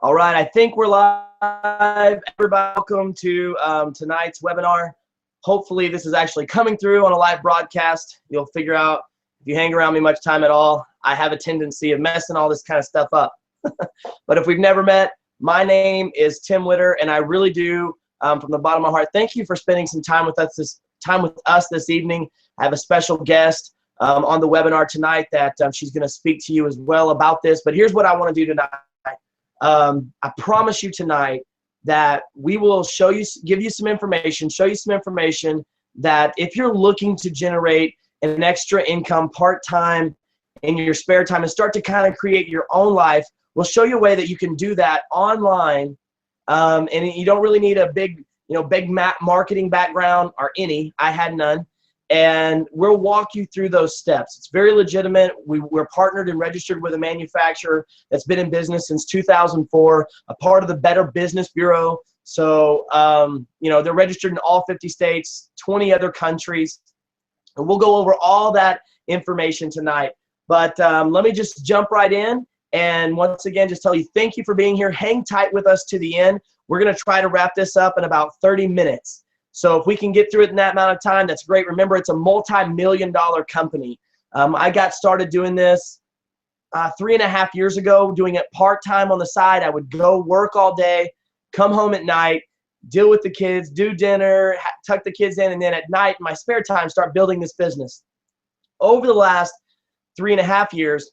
All right, I think we're live. Everybody, welcome to tonight's webinar. Hopefully this is actually coming through on a live broadcast. You'll figure out if you hang around me much time at all, I have a tendency of messing all this kind of stuff up. But if we've never met, my name is Tim Witter, and I really do, from the bottom of my heart, thank you for spending some time with us this evening. I have a special guest on the webinar tonight that she's going to speak to you as well about this. But here's what I want to do tonight. I promise you tonight that we will give you some information, show you some information that if you're looking to generate an extra income part-time in your spare time and start to kind of create your own life, we'll show you a way that you can do that online. And you don't really need a big marketing background or any. I had none. And we'll walk you through those steps. It's very legitimate. We're partnered and registered with a manufacturer that's been in business since 2004, a part of the Better Business Bureau. So, they're registered in all 50 states, 20 other countries. And we'll go over all that information tonight. But let me just jump right in. And once again, just tell you thank you for being here. Hang tight with us to the end. We're going to try to wrap this up in about 30 minutes. So if we can get through it in that amount of time, that's great. Remember, it's a multi-million-dollar company. I got started doing this 3.5 years ago, doing it part-time on the side. I would go work all day, come home at night, deal with the kids, do dinner, tuck the kids in, and then at night, in my spare time, start building this business. Over the last 3.5 years,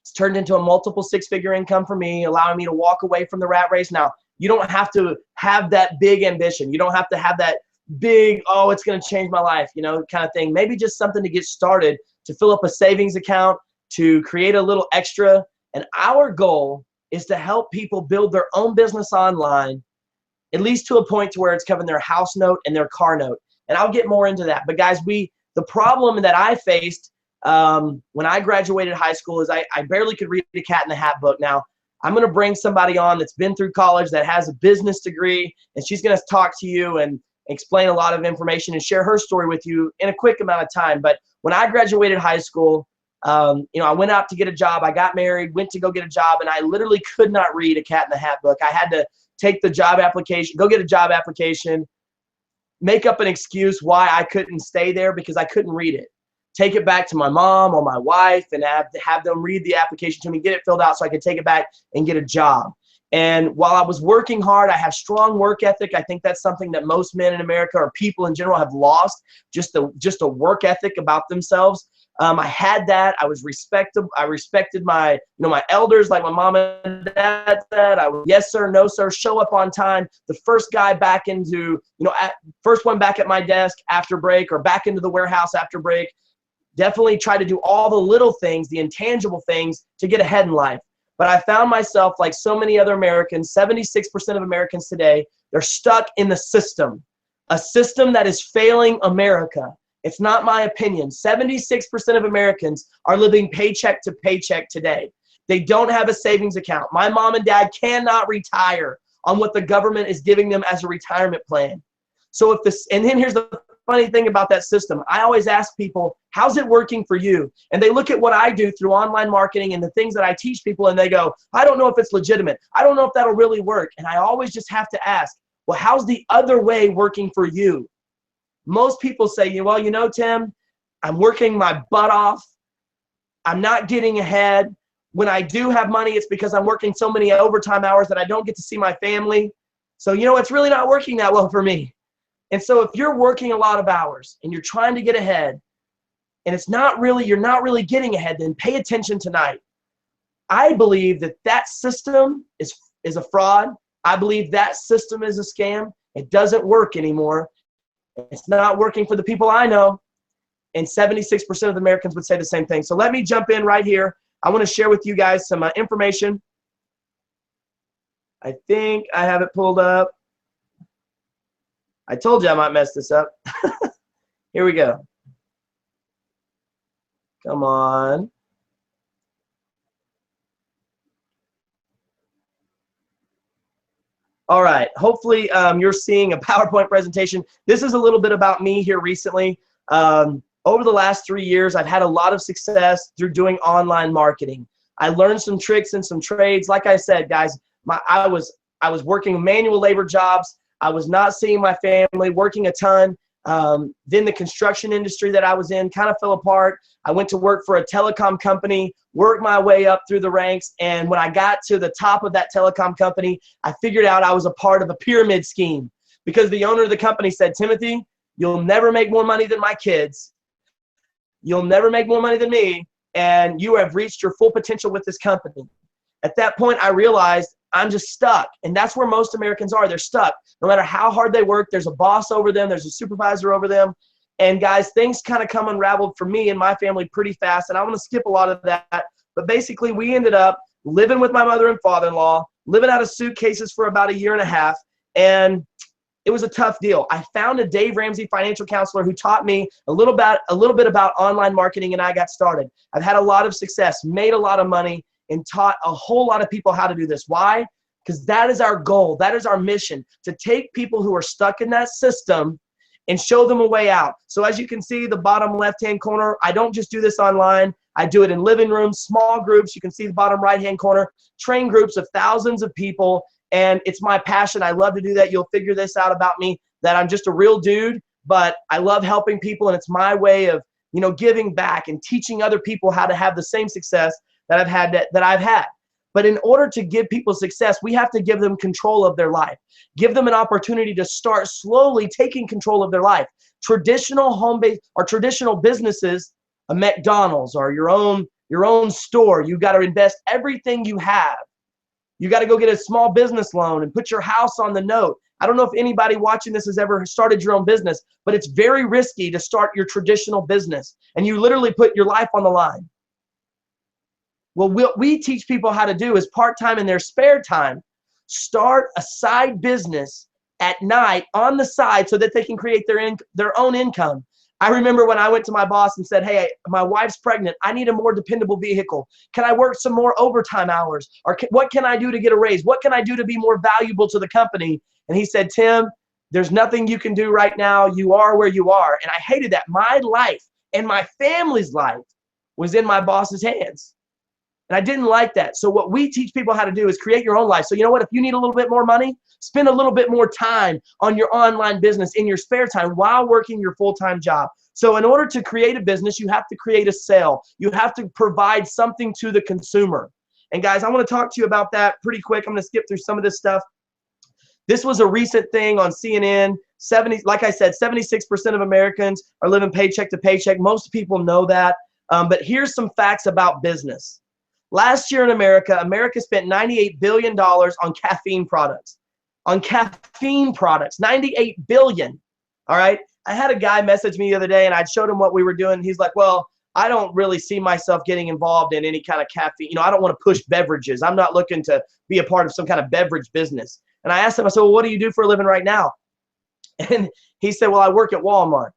it's turned into a multiple six-figure income for me, allowing me to walk away from the rat race. Now, you don't have to have that big ambition. You don't have to have that big, oh, it's going to change my life, kind of thing. Maybe just something to get started, to fill up a savings account, to create a little extra. And our goal is to help people build their own business online, at least to a point to where it's covering their house note and their car note. And I'll get more into that. But guys, the problem that I faced when I graduated high school is I barely could read a Cat in the Hat book. Now, I'm going to bring somebody on that's been through college, that has a business degree, and she's going to talk to you and explain a lot of information and share her story with you in a quick amount of time. But when I graduated high school, I went out to get a job. I got married, went to go get a job, and I literally could not read a Cat in the Hat book. I had to take the job application, go get a job application, make up an excuse why I couldn't stay there because I couldn't read it. Take it back to my mom or my wife and have them read the application to me, get it filled out so I could take it back and get a job. And while I was working hard, I have strong work ethic. I think that's something that most men in America or people in general have lost, just a work ethic about themselves. I had that. I was respected. I respected my elders, like my mom and dad said. I was yes sir, no sir, show up on time. The first guy back into, first one back at my desk after break or back into the warehouse after break. Definitely try to do all the little things, the intangible things to get ahead in life. But I found myself, like so many other Americans, 76% of Americans today, they're stuck in the system, a system that is failing America. It's not my opinion. 76% of Americans are living paycheck to paycheck today. They don't have a savings account. My mom and dad cannot retire on what the government is giving them as a retirement plan. So and then here's the funny thing about that system. I always ask people, how's it working for you? And they look at what I do through online marketing and the things that I teach people, and they go, I don't know if it's legitimate. I don't know if that'll really work. And I always just have to ask, well, how's the other way working for you? Most people say, well, Tim, I'm working my butt off. I'm not getting ahead. When I do have money, it's because I'm working so many overtime hours that I don't get to see my family. So, it's really not working that well for me. And so if you're working a lot of hours and you're trying to get ahead and you're not really getting ahead, then pay attention tonight. I believe that system is a fraud. I believe that system is a scam. It doesn't work anymore. It's not working for the people I know. And 76% of Americans would say the same thing. So let me jump in right here. I want to share with you guys some information. I think I have it pulled up. I told you I might mess this up. Here we go. Come on. All right. Hopefully you're seeing a PowerPoint presentation. This is a little bit about me here recently. Over the last 3 years, I've had a lot of success through doing online marketing. I learned some tricks and some trades. Like I said, guys, I was working manual labor jobs. I was not seeing my family, working a ton. Then the construction industry that I was in kind of fell apart. I went to work for a telecom company, worked my way up through the ranks. And when I got to the top of that telecom company, I figured out I was a part of a pyramid scheme, because the owner of the company said, Timothy, you'll never make more money than my kids. You'll never make more money than me. And you have reached your full potential with this company. At that point, I realized I'm just stuck. And that's where most Americans are. They're stuck. No matter how hard they work, there's a boss over them. There's a supervisor over them. And guys, things kind of come unraveled for me and my family pretty fast. And I want to skip a lot of that. But basically, we ended up living with my mother and father-in-law, living out of suitcases for about 1.5 years. And it was a tough deal. I found a Dave Ramsey financial counselor who taught me a little bit about online marketing, and I got started. I've had a lot of success, made a lot of money, and taught a whole lot of people how to do this. Why? Because that is our goal. That is our mission, to take people who are stuck in that system and show them a way out. So as you can see, the bottom left-hand corner, I don't just do this online. I do it in living rooms, small groups. You can see the bottom right-hand corner, train groups of thousands of people. And it's my passion. I love to do that. You'll figure this out about me, that I'm just a real dude, but I love helping people. And it's my way of, giving back and teaching other people how to have the same success that I've had. But in order to give people success, we have to give them control of their life. Give them an opportunity to start slowly taking control of their life. Traditional home-based or traditional businesses, a McDonald's or your own store, you got to invest everything you have. You got to go get a small business loan and put your house on the note. I don't know if anybody watching this has ever started your own business, but it's very risky to start your traditional business. And you literally put your life on the line. Well, what we teach people how to do is part-time in their spare time, start a side business at night on the side so that they can create their own income. I remember when I went to my boss and said, hey, my wife's pregnant. I need a more dependable vehicle. Can I work some more overtime hours? Or what can I do to get a raise? What can I do to be more valuable to the company? And he said, Tim, there's nothing you can do right now. You are where you are. And I hated that. My life and my family's life was in my boss's hands. And I didn't like that. So what we teach people how to do is create your own life. So you know what? If you need a little bit more money, spend a little bit more time on your online business in your spare time while working your full-time job. So in order to create a business, you have to create a sale. You have to provide something to the consumer. And guys, I want to talk to you about that pretty quick. I'm going to skip through some of this stuff. This was a recent thing on CNN. Like I said, 76% of Americans are living paycheck to paycheck. Most people know that. But here's some facts about business. Last year in America spent $98 billion on caffeine products. On caffeine products, $98 billion. All right. I had a guy message me the other day and I showed him what we were doing. He's like, well, I don't really see myself getting involved in any kind of caffeine. I don't want to push beverages. I'm not looking to be a part of some kind of beverage business. And I asked him, I said, well, what do you do for a living right now? And he said, well, I work at Walmart.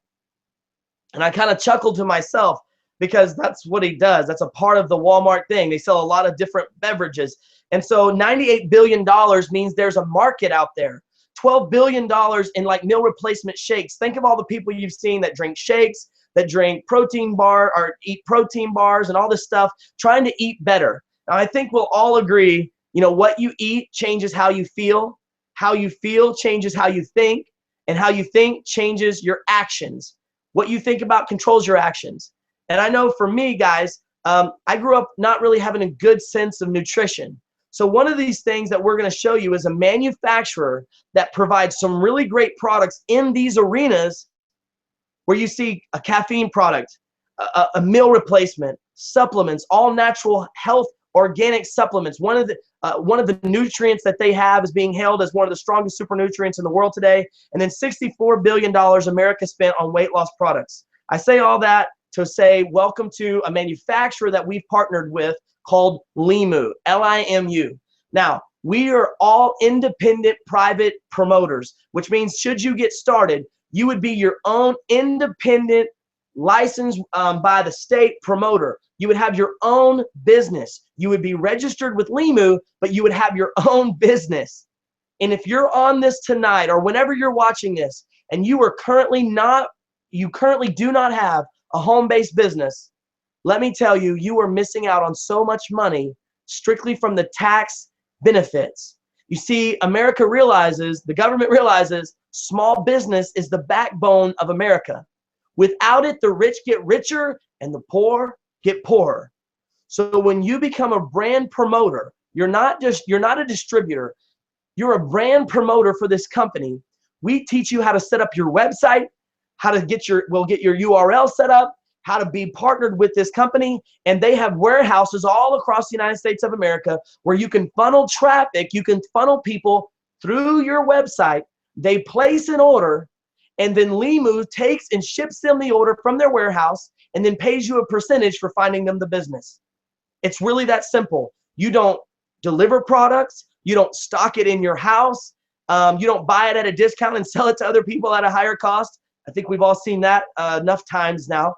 And I kind of chuckled to myself because that's what he does. That's a part of the Walmart thing. They sell a lot of different beverages. And so $98 billion means there's a market out there. $12 billion in like meal replacement shakes. Think of all the people you've seen that drink shakes, that drink protein bar or eat protein bars and all this stuff, trying to eat better. Now, I think we'll all agree, what you eat changes how you feel changes how you think, and how you think changes your actions. What you think about controls your actions. And I know for me, guys, I grew up not really having a good sense of nutrition. So one of these things that we're going to show you is a manufacturer that provides some really great products in these arenas where you see a caffeine product, a meal replacement, supplements, all natural health, organic supplements. One of the nutrients that they have is being hailed as one of the strongest super nutrients in the world today. And then $64 billion America spent on weight loss products. I say all that to say welcome to a manufacturer that we've partnered with called Limu, L-I-M-U. Now, we are all independent private promoters, which means should you get started, you would be your own independent, licensed by the state promoter. You would have your own business. You would be registered with Limu, but you would have your own business. And if you're on this tonight or whenever you're watching this and you currently do not have a home-based business, let me tell you, you are missing out on so much money strictly from the tax benefits. You see, America realizes, the government realizes, small business is the backbone of America. Without it, the rich get richer and the poor get poorer. So when you become a brand promoter, you're not a distributor, you're a brand promoter for this company. We teach you how to set up your website, how to we'll get your URL set up, how to be partnered with this company. And they have warehouses all across the United States of America where you can funnel traffic, you can funnel people through your website. They place an order, and then Limu takes and ships them the order from their warehouse and then pays you a percentage for finding them the business. It's really that simple. You don't deliver products. You don't stock it in your house. You don't buy it at a discount and sell it to other people at a higher cost. I think we've all seen that enough times now.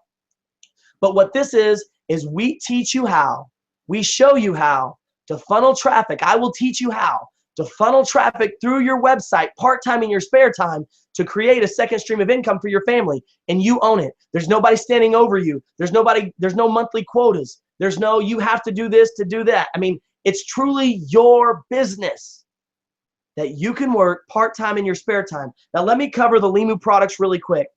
But what this is we teach you how, we show you how to funnel traffic. I will teach you how to funnel traffic through your website part-time in your spare time to create a second stream of income for your family, and you own it. There's nobody standing over you. There's no monthly quotas. There's no, you have to do this to do that. I mean, it's truly your business that you can work part-time in your spare time. Now, let me cover the Limu products really quick.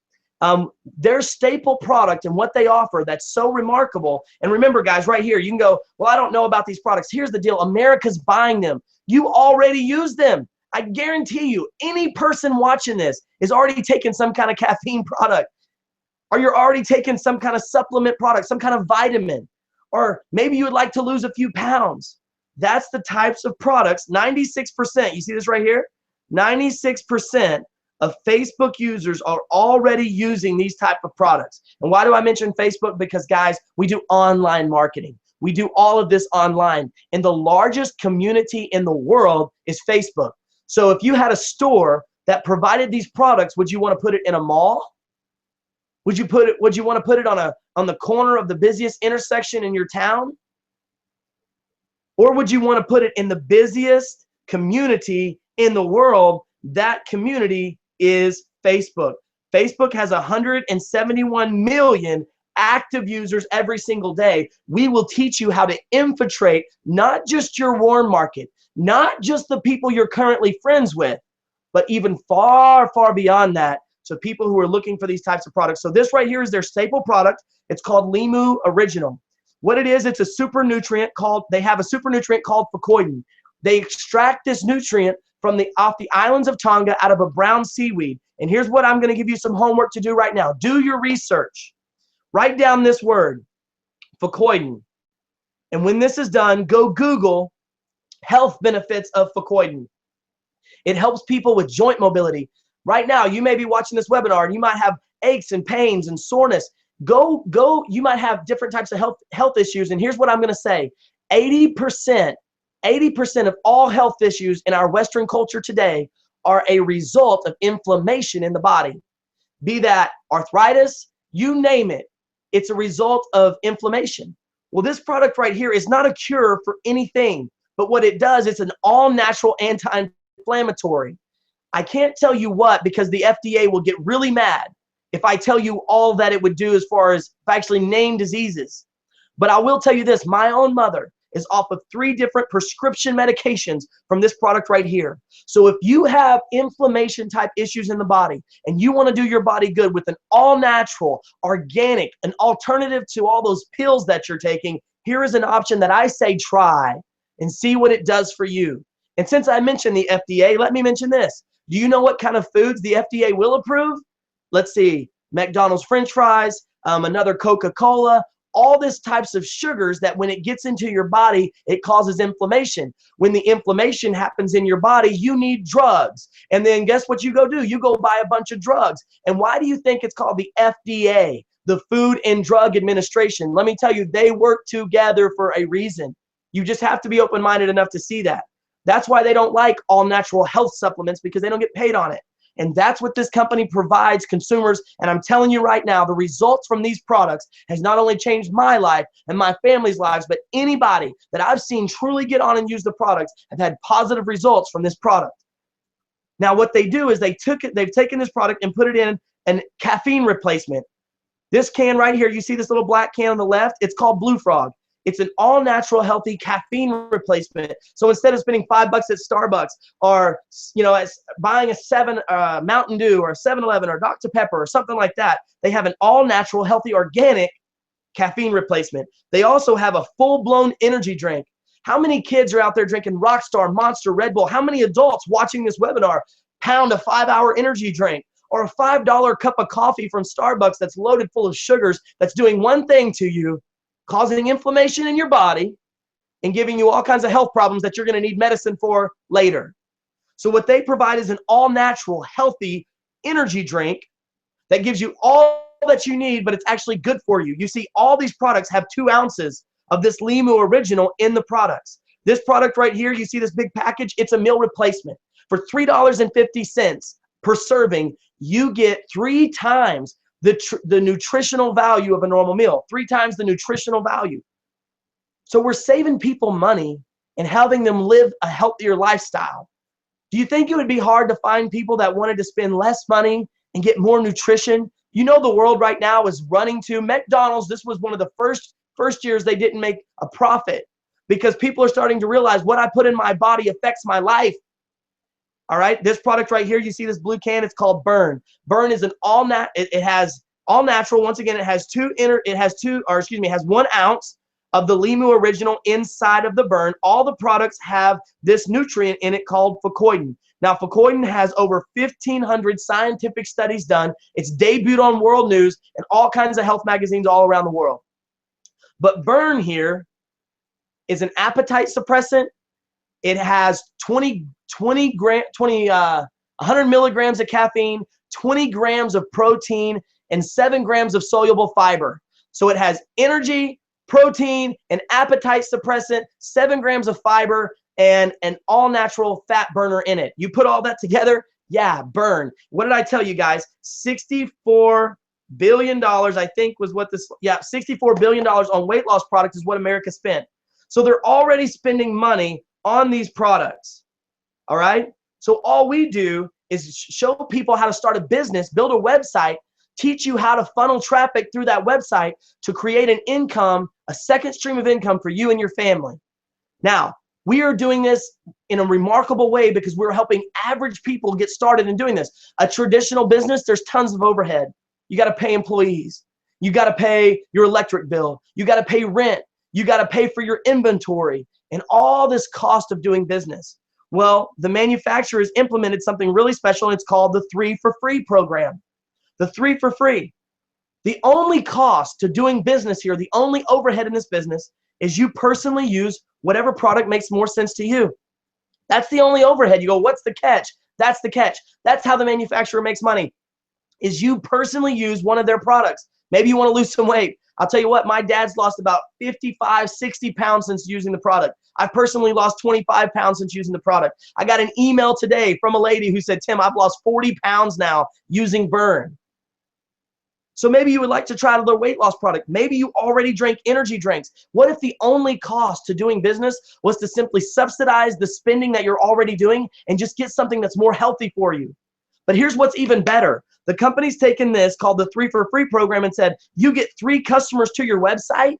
Their staple product and what they offer that's so remarkable. And remember, guys, right here, you can go, well, I don't know about these products. Here's the deal. America's buying them. You already use them. I guarantee you, any person watching this is already taking some kind of caffeine product, or you're already taking some kind of supplement product, some kind of vitamin, or maybe you would like to lose a few pounds. That's the types of products. 96%, you see this right here? 96% of Facebook users are already using these type of products. And why do I mention Facebook? Because, guys, we do online marketing. We do all of this online. And the largest community in the world is Facebook. So if you had a store that provided these products, would you want to put it in a mall? Would you want to put it on the corner of the busiest intersection in your town? Or would you want to put it in the busiest community in the world? That community is Facebook. Facebook has 171 million active users every single day. We will teach you how to infiltrate not just your warm market, not just the people you're currently friends with, but even far, far beyond that. So people who are looking for these types of products. So this right here is their staple product. It's called Limu Original. What it is, it's a super nutrient called, they have a super nutrient called fucoidin. They extract this nutrient from off the islands of Tonga out of a brown seaweed. And here's what I'm going to give you some homework to do right now. Do your research. Write down this word, fucoidin. And when this is done, go Google health benefits of fucoidin. It helps people with joint mobility. Right now, you may be watching this webinar and you might have aches and pains and soreness. You might have different types of health issues. And here's what I'm going to say. 80% of all health issues in our Western culture today are a result of inflammation in the body. Be that arthritis, you name it. It's a result of inflammation. Well, this product right here is not a cure for anything, but what it does, it's an all-natural anti-inflammatory. I can't tell you what, because the FDA will get really mad if I tell you all that it would do as far as if I actually name diseases. But I will tell you this, my own mother is off of 3 different prescription medications from this product right here. So if you have inflammation type issues in the body and you want to do your body good with an all natural, organic, an alternative to all those pills that you're taking, here is an option that I say try and see what it does for you. And since I mentioned the FDA, let me mention this. Do you know what kind of foods the FDA will approve? Let's see, McDonald's French fries, another Coca-Cola, all these types of sugars that when it gets into your body, it causes inflammation. When the inflammation happens in your body, you need drugs. And then guess what you go do? You go buy a bunch of drugs. And why do you think it's called the FDA, the Food and Drug Administration? Let me tell you, they work together for a reason. You just have to be open-minded enough to see that. That's why they don't like all natural health supplements, because they don't get paid on it. And that's what this company provides consumers. And I'm telling you right now, the results from these products has not only changed my life and my family's lives, but anybody that I've seen truly get on and use the products have had positive results from this product. Now, what they do is they've taken this product and put it in a caffeine replacement. This can right here, you see this little black can on the left? It's called Blue Frog. It's an all-natural, healthy caffeine replacement. So instead of spending $5 at Starbucks, or as buying a Mountain Dew or a 7-Eleven or Dr. Pepper or something like that, they have an all-natural, healthy, organic caffeine replacement. They also have a full-blown energy drink. How many kids are out there drinking Rockstar, Monster, Red Bull? How many adults watching this webinar pound a 5-hour energy drink or a $5 cup of coffee from Starbucks that's loaded full of sugars, that's doing one thing to you, causing inflammation in your body and giving you all kinds of health problems that you're going to need medicine for later? So what they provide is an all-natural, healthy energy drink that gives you all that you need, but it's actually good for you. You see, all these products have 2 ounces of this Limu Original in the products. This product right here, you see this big package, it's a meal replacement. For $3.50 per serving, you get 3 times the nutritional value of a normal meal, 3 times the nutritional value. So we're saving people money and helping them live a healthier lifestyle. Do you think it would be hard to find people that wanted to spend less money and get more nutrition? You know, the world right now is running to McDonald's. This was one of the first years they didn't make a profit, because people are starting to realize what I put in my body affects my life. All right, this product right here, you see this blue can, it's called Burn. Burn is an it has all natural. Once again, it has 1 ounce of the Limu Original inside of the Burn. All the products have this nutrient in it called fucoidan. Now, fucoidan has over 1,500 scientific studies done. It's debuted on World News and all kinds of health magazines all around the world. But Burn here is an appetite suppressant. It has 100 milligrams of caffeine, 20 grams of protein, and 7 grams of soluble fiber. So it has energy, protein, an appetite suppressant, 7 grams of fiber, and an all-natural fat burner in it. You put all that together, yeah, Burn. What did I tell you guys? $64 billion, I think was what this, yeah, $64 billion on weight loss products is what America spent. So they're already spending money on these products. All right, so all we do is show people how to start a business, build a website, teach you how to funnel traffic through that website to create an income, a second stream of income for you and your family. Now, we are doing this in a remarkable way because we're helping average people get started in doing this. A traditional business, there's tons of overhead. You got to pay employees. You got to pay your electric bill. You got to pay rent. You got to pay for your inventory and all this cost of doing business. Well, the manufacturers implemented something really special, and it's called the 3 for Free program. The 3 for Free. The only cost to doing business here, the only overhead in this business, is you personally use whatever product makes more sense to you. That's the only overhead. You go, what's the catch? That's the catch. That's how the manufacturer makes money, is you personally use one of their products. Maybe you want to lose some weight. I'll tell you what, my dad's lost about 55, 60 pounds since using the product. I've personally lost 25 pounds since using the product. I got an email today from a lady who said, Tim, I've lost 40 pounds now using Burn. So maybe you would like to try another weight loss product. Maybe you already drink energy drinks. What if the only cost to doing business was to simply subsidize the spending that you're already doing and just get something that's more healthy for you? But here's what's even better. The company's taken this called the 3 for Free program and said, you get 3 customers to your website,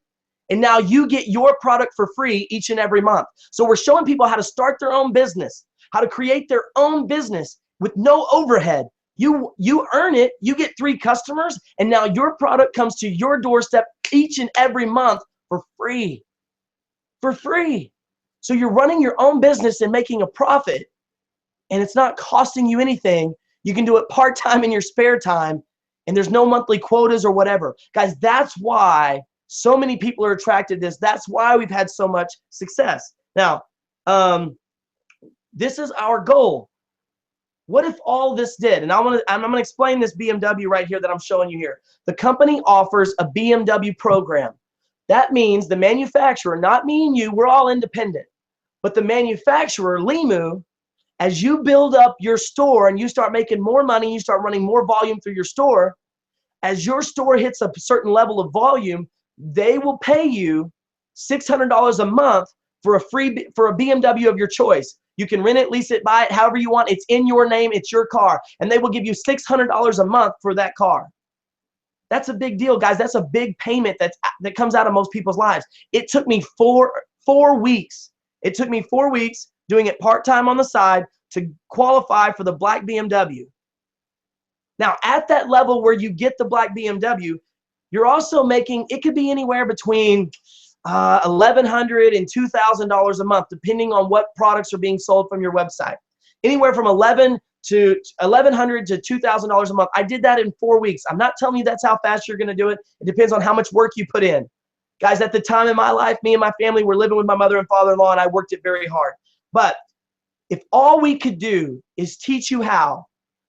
and now you get your product for free each and every month. So we're showing people how to start their own business, how to create their own business with no overhead. You earn it, you get 3 customers, and now your product comes to your doorstep each and every month for free. For free. So you're running your own business and making a profit, and it's not costing you anything. You can do it part-time in your spare time, and there's no monthly quotas or whatever. Guys, that's why so many people are attracted to this. That's why we've had so much success. Now, this is our goal. What if all this did? And I'm gonna explain this BMW right here that I'm showing you here. The company offers a BMW program. That means the manufacturer, not me and you, we're all independent. But the manufacturer, Limu, as you build up your store and you start making more money, you start running more volume through your store, as your store hits a certain level of volume, they will pay you $600 a month for a BMW of your choice. You can rent it, lease it, buy it, however you want. It's in your name, it's your car. And they will give you $600 a month for that car. That's a big deal, guys. That's a big payment that comes out of most people's lives. It took me four weeks. It took me 4 weeks doing it part-time on the side to qualify for the black BMW. Now, at that level where you get the black BMW, you're also making, it could be anywhere between $1,100 and $2,000 a month, depending on what products are being sold from your website. Anywhere from $1,100 to $2,000 a month. I did that in 4 weeks. I'm not telling you that's how fast you're going to do it. It depends on how much work you put in. Guys, at the time in my life, me and my family were living with my mother and father-in-law, and I worked it very hard. But if all we could do is teach you how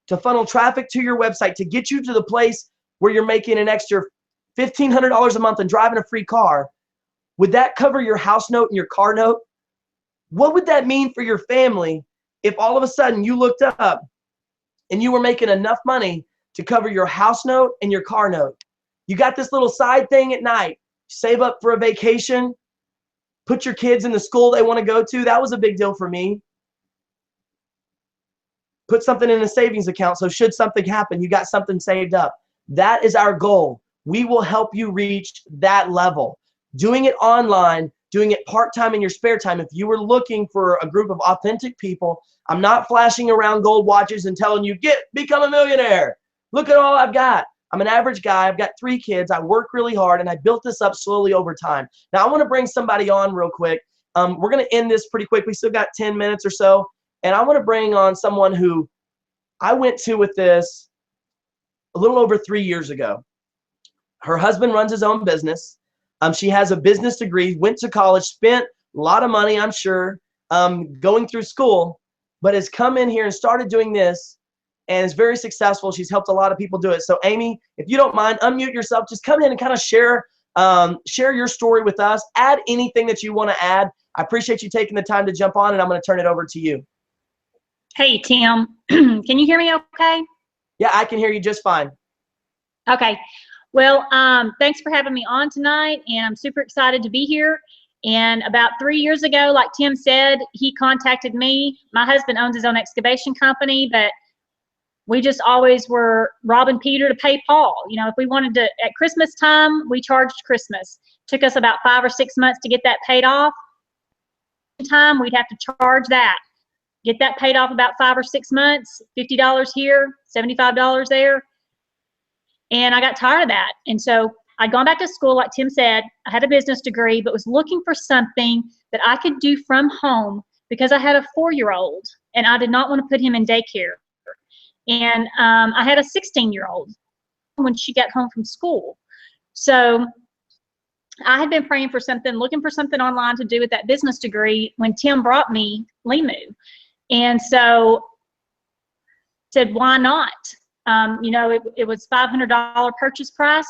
to funnel traffic to your website to get you to the place where you're making an extra $1,500 a month and driving a free car, would that cover your house note and your car note? What would that mean for your family if all of a sudden you looked up and you were making enough money to cover your house note and your car note? You got this little side thing at night, save up for a vacation, put your kids in the school they want to go to. That was a big deal for me. Put something in a savings account so should something happen, you got something saved up. That is our goal. We will help you reach that level. Doing it online, doing it part-time in your spare time. If you were looking for a group of authentic people, I'm not flashing around gold watches and telling you, become a millionaire. Look at all I've got. I'm an average guy. I've got 3 kids. I work really hard, and I built this up slowly over time. Now, I want to bring somebody on real quick. We're going to end this pretty quick. We still got 10 minutes or so. And I want to bring on someone who I went to with this a little over 3 years ago. Her husband runs his own business. She has a business degree, went to college, spent a lot of money, I'm sure, going through school, but has come in here and started doing this and is very successful. She's helped a lot of people do it. So Amy, if you don't mind, unmute yourself. Just come in and kind of share your story with us. Add anything that you want to add. I appreciate you taking the time to jump on, and I'm going to turn it over to you. Hey, Tim. Can you hear me okay? Yeah, I can hear you just fine. Okay. Well, thanks for having me on tonight, and I'm super excited to be here. And about 3 years ago, like Tim said, he contacted me. My husband owns his own excavation company, but we just always were robbing Peter to pay Paul. You know, if we wanted to, at Christmas time, we charged Christmas. Took us about 5 or 6 months to get that paid off. Time we'd have to charge that. Get that paid off about 5 or 6 months, $50 here, $75 there. And I got tired of that. And so I'd gone back to school, like Tim said. I had a business degree, but was looking for something that I could do from home because I had a 4-year-old and I did not want to put him in daycare. And I had a 16-year-old when she got home from school. So I had been praying for something, looking for something online to do with that business degree when Tim brought me Limu. And so said, why not? You know, it was $500 purchase price.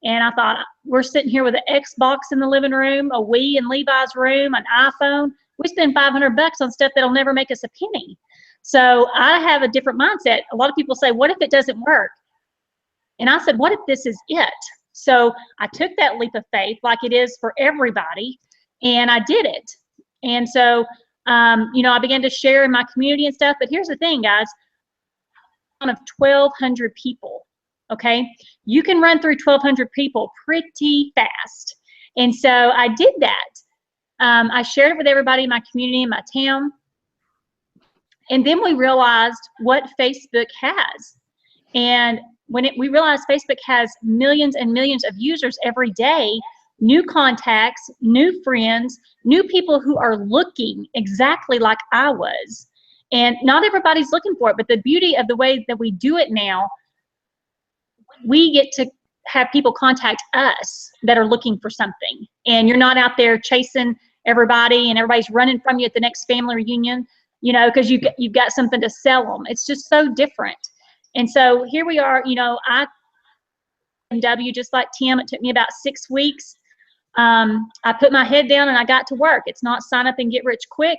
And I thought, we're sitting here with an Xbox in the living room, a Wii in Levi's room, an iPhone. We spend $500 on stuff that'll never make us a penny. So I have a different mindset. A lot of people say, what if it doesn't work? And I said, what if this is it? So I took that leap of faith like it is for everybody, and I did it. And so, you know, I began to share in my community and stuff. But here's the thing, guys. Of 1,200 people, okay? You can run through 1,200 people pretty fast. And so I did that. I shared it with everybody in my community, in my town. And then we realized what Facebook has. And when we realized Facebook has millions and millions of users every day, new contacts, new friends, new people who are looking exactly like I was. And not everybody's looking for it, but the beauty of the way that we do it now, we get to have people contact us that are looking for something. And you're not out there chasing everybody and everybody's running from you at the next family reunion, you know, because you've got something to sell them. It's just so different. And so here we are, you know, I just like Tim, it took me about 6 weeks. I put my head down and I got to work. It's not sign up and get rich quick,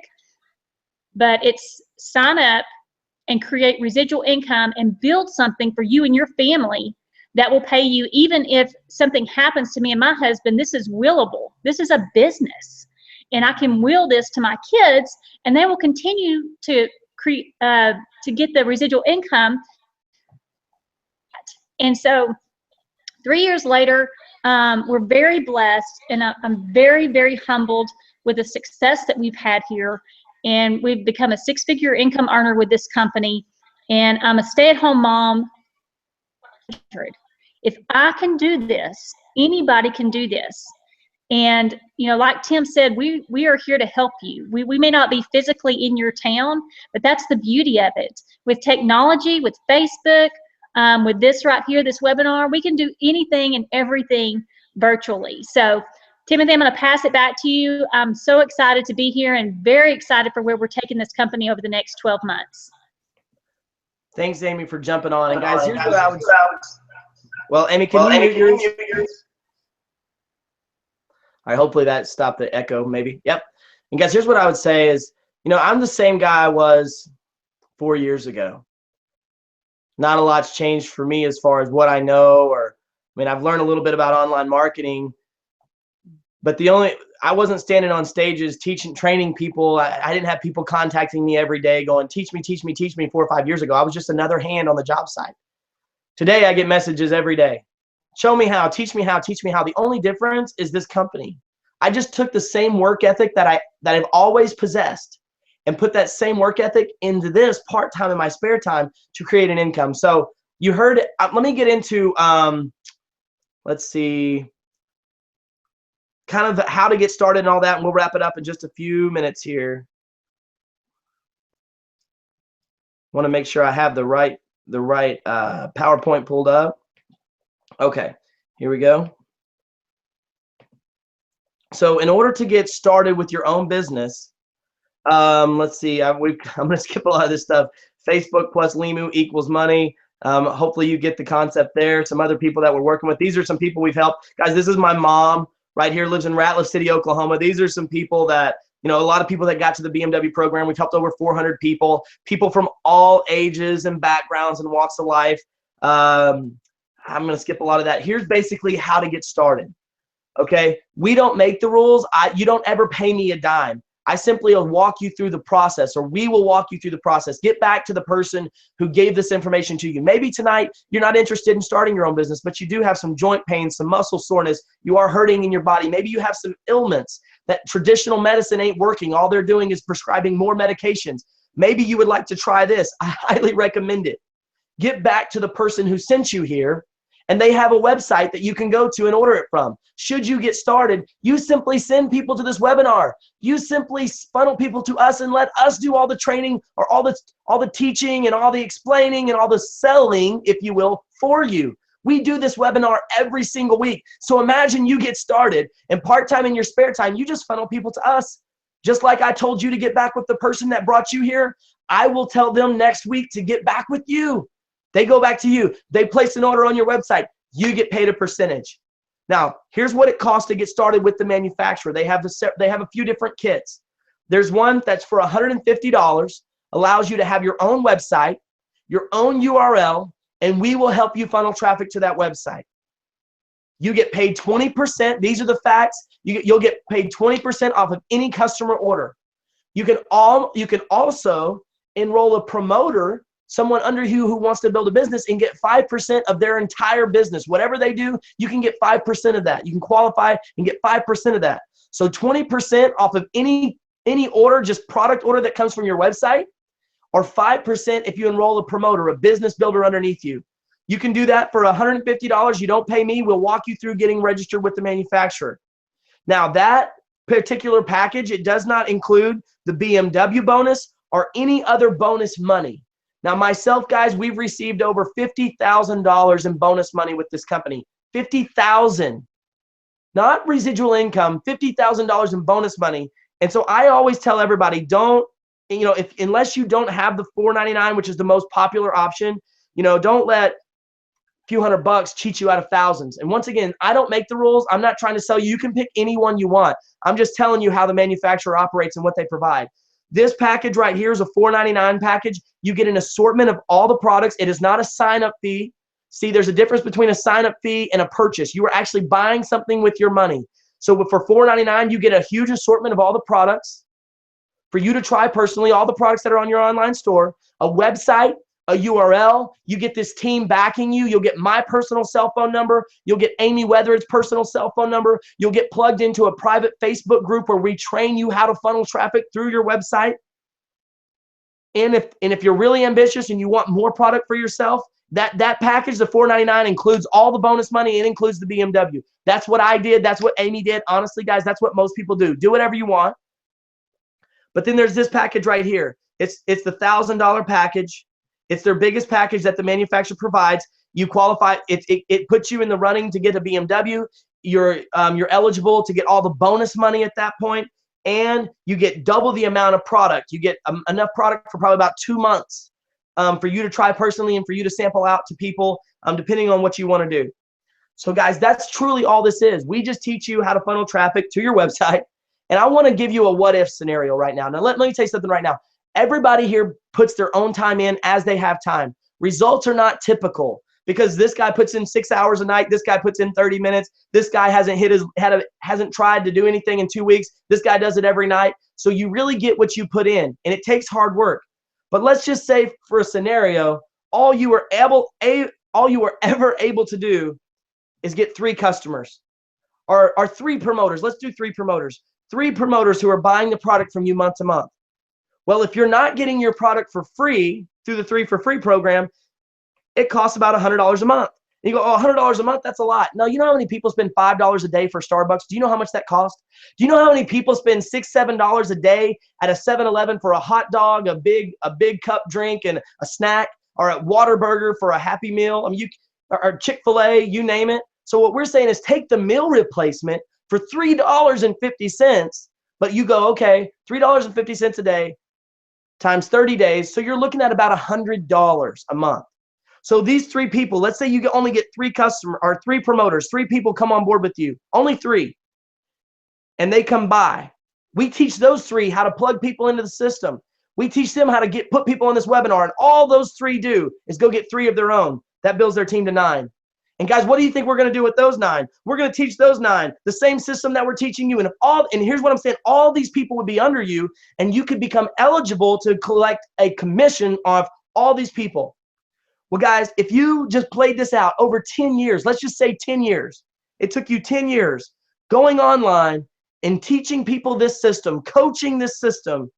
but it's sign up and create residual income and build something for you and your family that will pay you even if something happens to me and my husband. This is willable. This is a business. And I can will this to my kids and they will continue to create to get the residual income. And so 3 years later, we're very blessed, and I'm very, very humbled with the success that we've had here. And we've become a 6-figure income earner with this company. And I'm a stay-at-home mom. If I can do this, anybody can do this. And, you know, like Tim said, we are here to help you. We may not be physically in your town, but that's the beauty of it. With technology, with Facebook, with this right here, this webinar, we can do anything and everything virtually. So, Timothy, I'm going to pass it back to you. I'm so excited to be here and very excited for where we're taking this company over the next 12 months. Thanks, Amy, for jumping on. And guys, here's what I would say. Well, Amy, can you mute yours? All right, hopefully that stopped the echo, maybe. Yep. And guys, here's what I would say is, you know, I'm the same guy I was 4 years ago. Not a lot's changed for me as far as what I know, or, I mean, I've learned a little bit about online marketing, but I wasn't standing on stages training people. I didn't have people contacting me every day going, teach me, teach me, teach me 4 or 5 years ago. I was just another hand on the job site. Today, I get messages every day. Show me how, teach me how, teach me how. The only difference is this company. I just took the same work ethic that I've always possessed and put that same work ethic into this part-time in my spare time to create an income. So you heard it. Let me get into, let's see, kind of how to get started and all that, and we'll wrap it up in just a few minutes here. Want to make sure I have the right PowerPoint pulled up. Okay, here we go. So in order to get started with your own business, let's see, I'm going to skip a lot of this stuff. Facebook plus Limu equals money. Hopefully you get the concept there. Some other people that we're working with. These are some people we've helped. Guys, this is my mom right here, lives in Ratliff City, Oklahoma. These are some people that, you know, a lot of people that got to the BMW program. We've helped over 400 people from all ages and backgrounds and walks of life. I'm going to skip a lot of that. Here's basically how to get started. Okay, we don't make the rules. You don't ever pay me a dime. I simply will walk you through the process, or we will walk you through the process. Get back to the person who gave this information to you. Maybe tonight you're not interested in starting your own business, but you do have some joint pain, some muscle soreness. You are hurting in your body. Maybe you have some ailments that traditional medicine ain't working. All they're doing is prescribing more medications. Maybe you would like to try this. I highly recommend it. Get back to the person who sent you here, and they have a website that you can go to and order it from. Should you get started, you simply send people to this webinar. You simply funnel people to us and let us do all the training, or all the teaching and all the explaining and all the selling, if you will, for you. We do this webinar every single week. So imagine you get started, and part-time in your spare time, you just funnel people to us. Just like I told you to get back with the person that brought you here, I will tell them next week to get back with you. They go back to you. They place an order on your website. You get paid a percentage. Now, here's what it costs to get started with the manufacturer. They have a few different kits. There's one that's for $150, allows you to have your own website, your own URL, and we will help you funnel traffic to that website. You get paid 20%. These are the facts. You'll get paid 20% off of any customer order. You can also enroll a promoter, someone under you who wants to build a business, and get 5% of their entire business. Whatever they do, you can get 5% of that. You can qualify and get 5% of that. So 20% off of any order, just product order that comes from your website, or 5% if you enroll a promoter, a business builder underneath you. You can do that for $150. You don't pay me. We'll walk you through getting registered with the manufacturer. Now, that particular package, it does not include the BMW bonus or any other bonus money. Now, myself, guys, we've received over $50,000 in bonus money with this company. $50,000, not residual income, $50,000 in bonus money. And so I always tell everybody, don't, you know, unless you don't have the $4.99, which is the most popular option, you know, don't let a few $100 cheat you out of thousands. And once again, I don't make the rules. I'm not trying to sell you. You can pick any one you want. I'm just telling you how the manufacturer operates and what they provide. This package right here is a $4.99 package. You get an assortment of all the products. It is not a sign-up fee. See, there's a difference between a sign-up fee and a purchase. You are actually buying something with your money. So for $4.99, you get a huge assortment of all the products for you to try personally, all the products that are on your online store, a website a URL. You get this team backing you. You'll get my personal cell phone number. You'll get Amy Weathered's personal cell phone number. You'll get plugged into a private Facebook group where we train you how to funnel traffic through your website. And if you're really ambitious and you want more product for yourself, that package, the $4.99, includes all the bonus money. It includes the BMW. That's what I did. That's what Amy did. Honestly, guys, that's what most people do. Do whatever you want. But then there's this package right here. It's the $1,000 package. It's their biggest package that the manufacturer provides. You qualify. It puts you in the running to get a BMW. You're eligible to get all the bonus money at that point, and you get double the amount of product. You get enough product for probably about 2 months for you to try personally and for you to sample out to people, depending on what you want to do. So guys, that's truly all this is. We just teach you how to funnel traffic to your website. And I want to give you a what if scenario right now. Now, let me tell you something right now. Everybody here puts their own time in as they have time. Results are not typical because this guy puts in 6 hours a night. This guy puts in 30 minutes. This guy hasn't tried to do anything in 2 weeks. This guy does it every night. So you really get what you put in, and it takes hard work. But let's just say for a scenario, all you were ever able to do is get 3 customers or 3 promoters. Let's do 3 promoters. 3 promoters who are buying the product from you month to month. Well, if you're not getting your product for free through the 3 for Free program, it costs about $100 a month. And you go, oh, $100 a month, that's a lot. No, you know how many people spend $5 a day for Starbucks? Do you know how much that costs? Do you know how many people spend $6, $7 a day at a 7-Eleven for a hot dog, a big cup drink, and a snack, or at Whataburger for a Happy Meal? I mean, or Chick-fil-A, you name it. So what we're saying is take the meal replacement for $3.50, but you go, okay, $3.50 a day times 30 days. So you're looking at about $100 a month. So these 3 people, let's say you only get 3 customers or 3 promoters, 3 people come on board with you, only 3, and they come by. We teach those 3 how to plug people into the system. We teach them how to put people on this webinar, and all those 3 do is go get 3 of their own. That builds their team to 9. And guys, what do you think we're going to do with those 9? We're going to teach those 9 the same system that we're teaching you. And here's what I'm saying, all these people would be under you, and you could become eligible to collect a commission off all these people. Well, guys, if you just played this out over 10 years, let's just say 10 years, it took you 10 years going online and teaching people this system, coaching this system,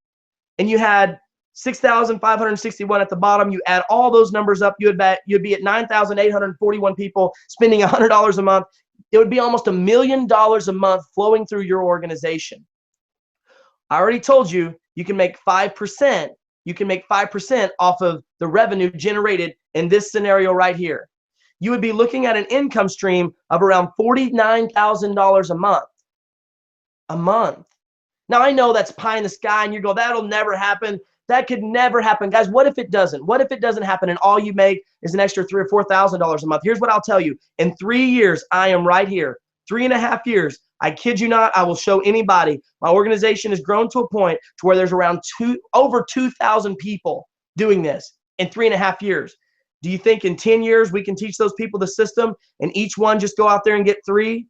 and you had 6,561 at the bottom. You add all those numbers up, you'd be at 9,841 people spending $100 a month. It would be almost $1 million a month flowing through your organization. I already told you, you can make 5%. You can make 5% off of the revenue generated in this scenario right here. You would be looking at an income stream of around $49,000 a month. A month. Now, I know that's pie in the sky, and you go, that'll never happen. That could never happen. Guys, what if it doesn't? What if it doesn't happen and all you make is an extra $3,000 or $4,000 a month? Here's what I'll tell you. In 3 years, I am right here. 3.5 years. I kid you not, I will show anybody. My organization has grown to a point to where there's around over 2,000 people doing this in 3.5 years. Do you think in 10 years we can teach those people the system and each one just go out there and get 3?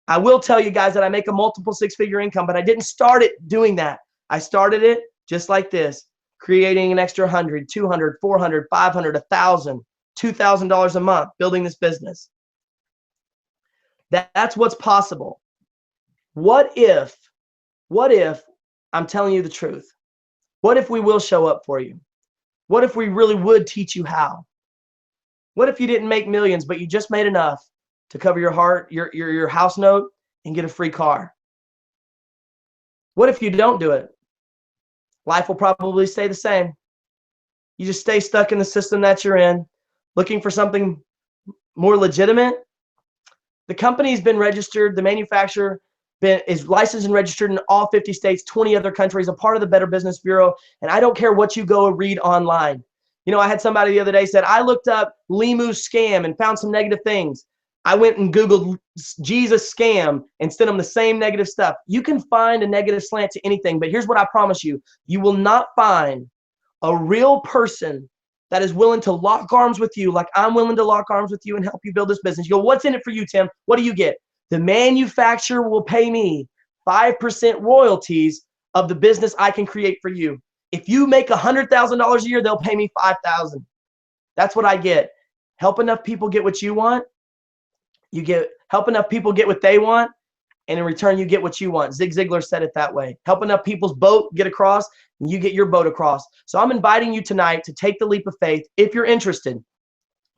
I will tell you guys that I make a multiple 6-figure income, but I didn't start it doing that. I started it just like this, creating an extra 100, 200, 400, 500, 1,000, $2,000 a month, building this business. That's what's possible. What if I'm telling you the truth? What if we will show up for you? What if we really would teach you how? What if you didn't make millions, but you just made enough to cover your house note and get a free car? What if you don't do it? Life will probably stay the same. You just stay stuck in the system that you're in, looking for something more legitimate. The company's been registered, the manufacturer is licensed and registered in all 50 states, 20 other countries, a part of the Better Business Bureau, and I don't care what you go read online. You know, I had somebody the other day said, I looked up Limu scam and found some negative things. I went and Googled Jesus scam and sent them the same negative stuff. You can find a negative slant to anything, but here's what I promise you. You will not find a real person that is willing to lock arms with you like I'm willing to lock arms with you and help you build this business. You go, what's in it for you, Tim? What do you get? The manufacturer will pay me 5% royalties of the business I can create for you. If you make $100,000 a year, they'll pay me $5,000. That's what I get. Help enough people get what you want. Help enough people get what they want, and in return, you get what you want. Zig Ziglar said it that way. Help enough people's boat get across, and you get your boat across. So I'm inviting you tonight to take the leap of faith. If you're interested,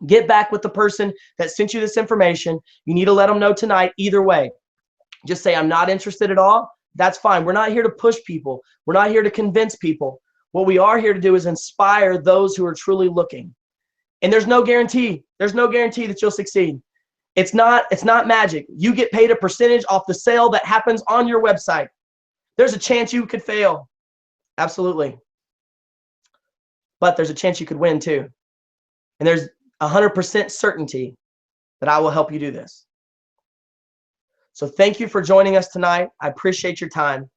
get back with the person that sent you this information. You need to let them know tonight either way. Just say, I'm not interested at all. That's fine. We're not here to push people. We're not here to convince people. What we are here to do is inspire those who are truly looking. And there's no guarantee. There's no guarantee that you'll succeed. It's not magic. You get paid a percentage off the sale that happens on your website. There's a chance you could fail. Absolutely. But there's a chance you could win too. And there's 100% certainty that I will help you do this. So thank you for joining us tonight. I appreciate your time.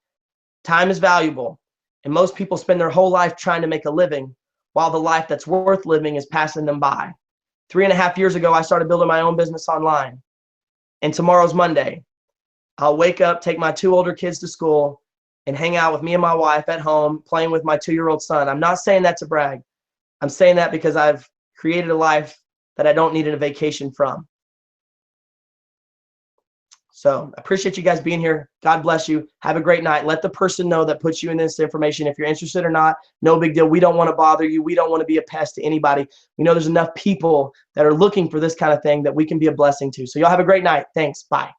Time is valuable. And most people spend their whole life trying to make a living, while the life that's worth living is passing them by. 3.5 years ago, I started building my own business online. And tomorrow's Monday. I'll wake up, take my 2 older kids to school, and hang out with me and my wife at home, playing with my 2-year-old son. I'm not saying that to brag. I'm saying that because I've created a life that I don't need a vacation from. So I appreciate you guys being here. God bless you. Have a great night. Let the person know that puts you in this information. If you're interested or not, no big deal. We don't want to bother you. We don't want to be a pest to anybody. We know there's enough people that are looking for this kind of thing that we can be a blessing to. So y'all have a great night. Thanks. Bye.